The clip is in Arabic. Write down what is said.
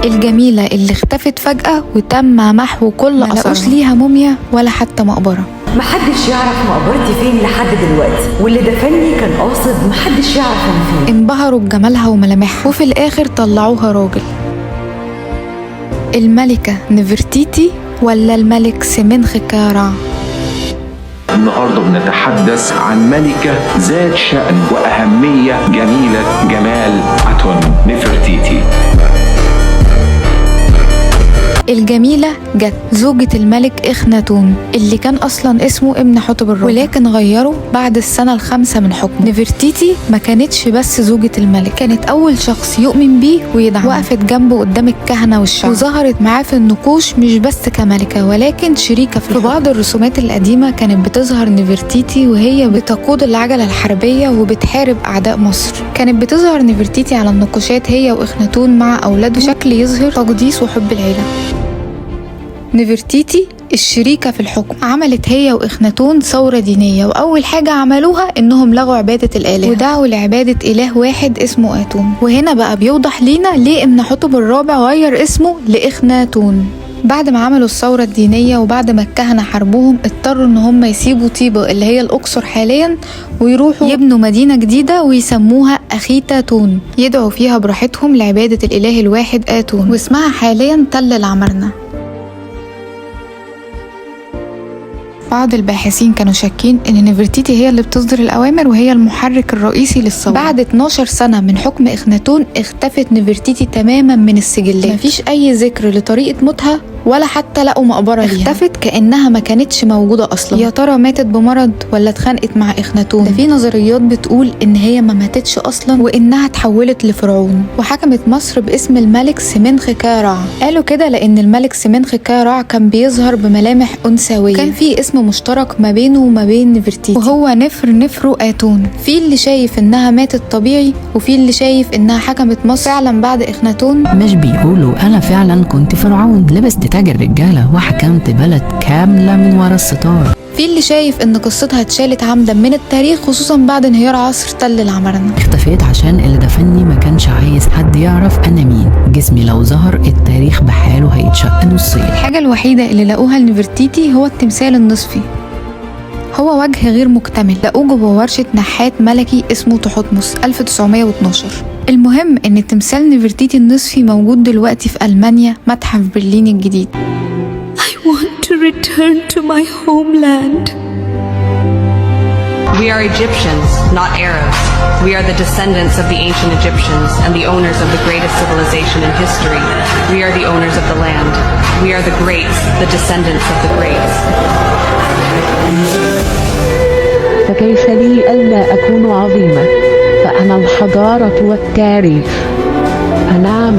الجميلة اللي اختفت فجأة وتم محو كل أثرها، ملقوش ليها موميا ولا حتى مقبرة. محدش يعرف مقبرتي فين لحد دلوقتي، واللي دفني كان قاصد محدش يعرف انا فين. انبهروا بجمالها وملامحها وفي الآخر طلعوها راجل. الملكة نفرتيتي ولا الملك سمنخكارع؟ النهارده بنتحدث عن ملكة ذات شأن وأهمية جميلة جمال أتون نفرتيتي. الجميلة جت زوجة الملك إخناتون اللي كان أصلا اسمه ابن حتب الرابع، ولكن غيره بعد السنة ال5 من حكمه. نفرتيتي ما كانتش بس زوجة الملك، كانت أول شخص يؤمن بيه ويدعمه. وقفت جنبه قدام الكهنة والشعب وظهرت معاه في النقوش مش بس كملكة ولكن شريكة في بعض الرسومات القديمة كانت بتظهر نفرتيتي وهي بتقود العجلة الحربية وبتحارب أعداء مصر. كانت بتظهر نفرتيتي على النقوشات هي وإخناتون مع أولاده بشكل يظهر تقديس وحب العيلة. نفرتيتي الشريكة في الحكم عملت هي وإخناتون ثورة دينية، وأول حاجة عملوها إنهم لغوا عبادة الآلهة ودعوا لعبادة إله واحد اسمه آتون. وهنا بقى بيوضح لينا ليه ابن حتب الرابع غير اسمه لإخناتون. بعد ما عملوا الثورة الدينية وبعد ما الكهنة حاربوهم اضطروا ان هم يسيبوا طيبة اللي هي الأقصر حاليا ويروحوا يبنوا مدينة جديدة ويسموها أخيتاتون يدعوا فيها براحتهم لعبادة الإله الواحد آتون، واسمها حاليا تل العمرنة. بعض الباحثين كانوا شاكين ان نفرتيتي هي اللي بتصدر الاوامر وهي المحرك الرئيسي للثوره. بعد 12 سنه من حكم اخناتون اختفت نفرتيتي تماما من السجلات، مفيش اي ذكر لطريقه موتها ولا حتى لقوا مقبره ليها. اختفت كانها ما كانتش موجوده اصلا. يا ترى ماتت بمرض ولا اتخانقت مع اخناتون؟ ده في نظريات بتقول ان هي ما ماتتش اصلا وانها اتحولت لفرعون وحكمت مصر باسم الملك سمنخكارع. قالوا كده لان الملك سمنخكارع كان بيظهر بملامح انثويه، كان في اسم مشترك ما بينه وما بين نفرتيتي وهو نفرو آتون. في اللي شايف انها ماتت طبيعي وفي اللي شايف انها حكمت مصر فعلا بعد اخناتون. مش بيقولوا انا فعلا كنت فرعون لبست تاج الرجاله وحكمت بلد كامله من ورا الستار. في اللي شايف ان قصتها اتشالت عمدا من التاريخ خصوصا بعد انهيار عصر تل العمرنة. اختفيت عشان اللي دفني ما كانش عايز حد يعرف انا مين. جسمي لو ظهر التاريخ بحاله هيتشق نصين. الحاجة الوحيدة اللي لقوها لنفرتيتي هو التمثال النصفي، هو وجه غير مكتمل لقوه جوه ورشة نحات ملكي اسمه تحتمس 1912. المهم ان تمثال نفرتيتي النصفي موجود دلوقتي في ألمانيا متحف برلين الجديد. I want to return to my homeland. We are Egyptians, not Arabs. We are the descendants of the ancient Egyptians and the owners of the greatest civilization in history. We are the owners of the land. We are the greats, the descendants of the greats. فكيف لي ألا أكون عظيمة؟ فأنا الحضارة والتاريخ. أنا